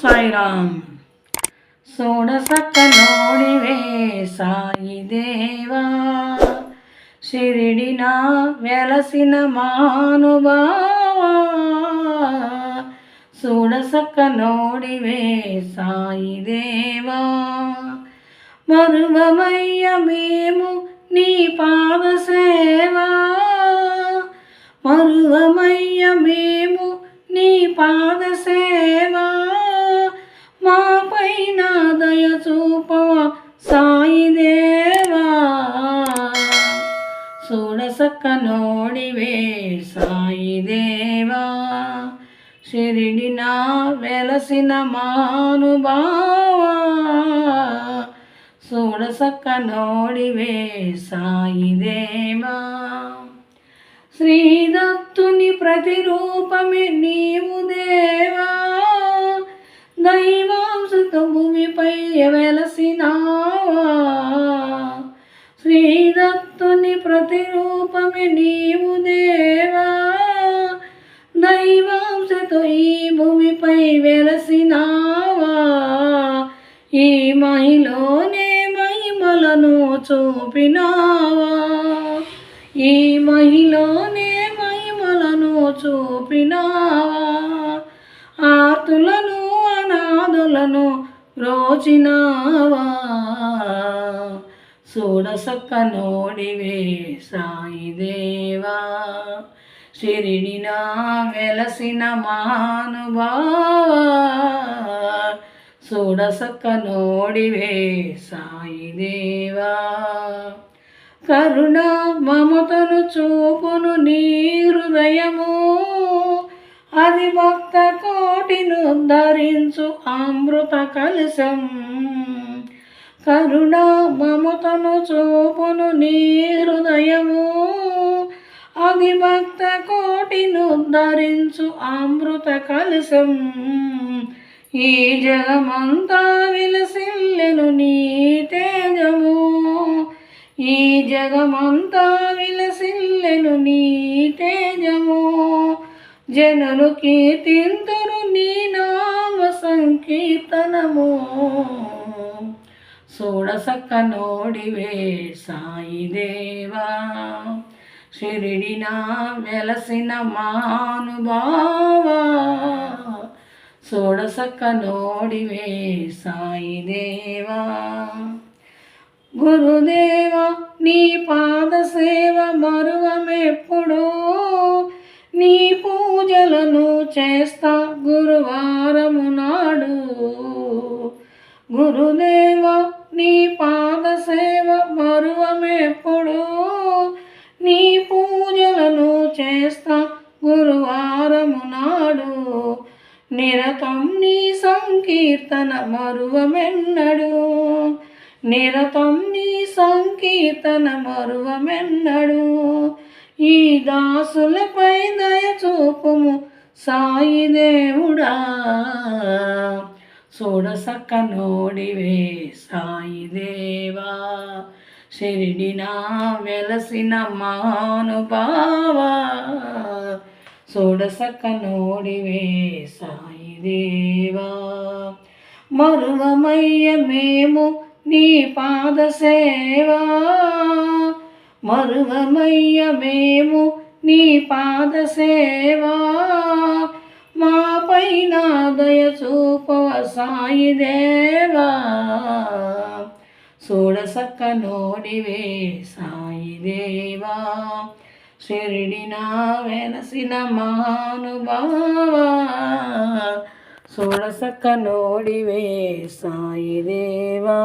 సాయిరామ్. సోడసక్కనోడివే సాయి దేవా, షిరిడిన వెలసిన మానుభావా, సోడసక్కనోడివే సాయి దేవా. మరువమయ్య మేము నీ పాద సేవా, మరువమయ్య మేము నీ పాద సేవా. మా పైన దయ చూపవ సాయి దేవా, సోడసక్కనోడివే సాయి దేవా, షిరిడిన వెలసిన మానుభావా, సోడసక్కనోడివే సాయి దేవా. శ్రీదత్తుని ప్రతిరూపమే నీవు దేవా, దైవాంశతో భూమిపై వెలసినావా. శ్రీదత్తుని ప్రతిరూపమే నీవు దేవా, దైవాంశతో ఈ భూమిపై వెలసినావా. ఈ మహిలోనే మహిమలను చూపినావా, ఈ మహిలోనే మహిమలను చూపినావా. ఆర్తులను అనాథులను రోచినావా, సోడసక్కనోడివే సాయి దేవా, షిరిడిన వెలసిన మహానుభావా, సోడసక్కనోడివే సాయి దేవా. కరుణ మమతను చూపును నీ హృదయము, అది భక్త కోటిను ధరించు అమృత కలశం. కరుణ మమతను చూపును నీ హృదయము, అది భక్త కోటిను ధరించు అమృత కలశం. ఈ జగమంతా విలసిల్లెను నీ తేజము, ఈ జగమంతా విలసిల్లెను నీ తేజము. జనులు కీర్తింతురు నీ నామ సంకీర్తనము, సోడసక్కనోడివే సాయి దేవా, షిరిడిన వెలసిన మహానుభావా, సోడసక్కనోడివే సాయి దేవా. గురుదేవా నీ పాద సేవ మరువమెప్పుడో, నీ పూజలను చేస్తా గురువారము నాడు. గురుదేవా నీ పాద సేవ మరువమెప్పుడో, నీ పూజలను చేస్తా గురువారము నాడు. నిరతం నీ సంకీర్తన మరువమెన్నడు, నిరతం నీ సంకీర్తన మరువమెన్నడు. ఈ దాసులపై దయ చూపుము సాయి దేవుడా, సోడసక్కనోడివే సాయి దేవా, షిరిడిన వెలసిన మహానుభావా, సోడసక్కనోడివే సాయి దేవా. మరువమయ్య మేము నీ పాద సేవా, మరువమయ్య మేము నీ పాద సేవా. మా పైన దయ చూపవ సాయి దేవా, సోడసక్కనోడివే సాయి దేవా, షిరిడిన వెలసిన మహానుభావా, సోడసక్కనోడివే సాయి దేవా.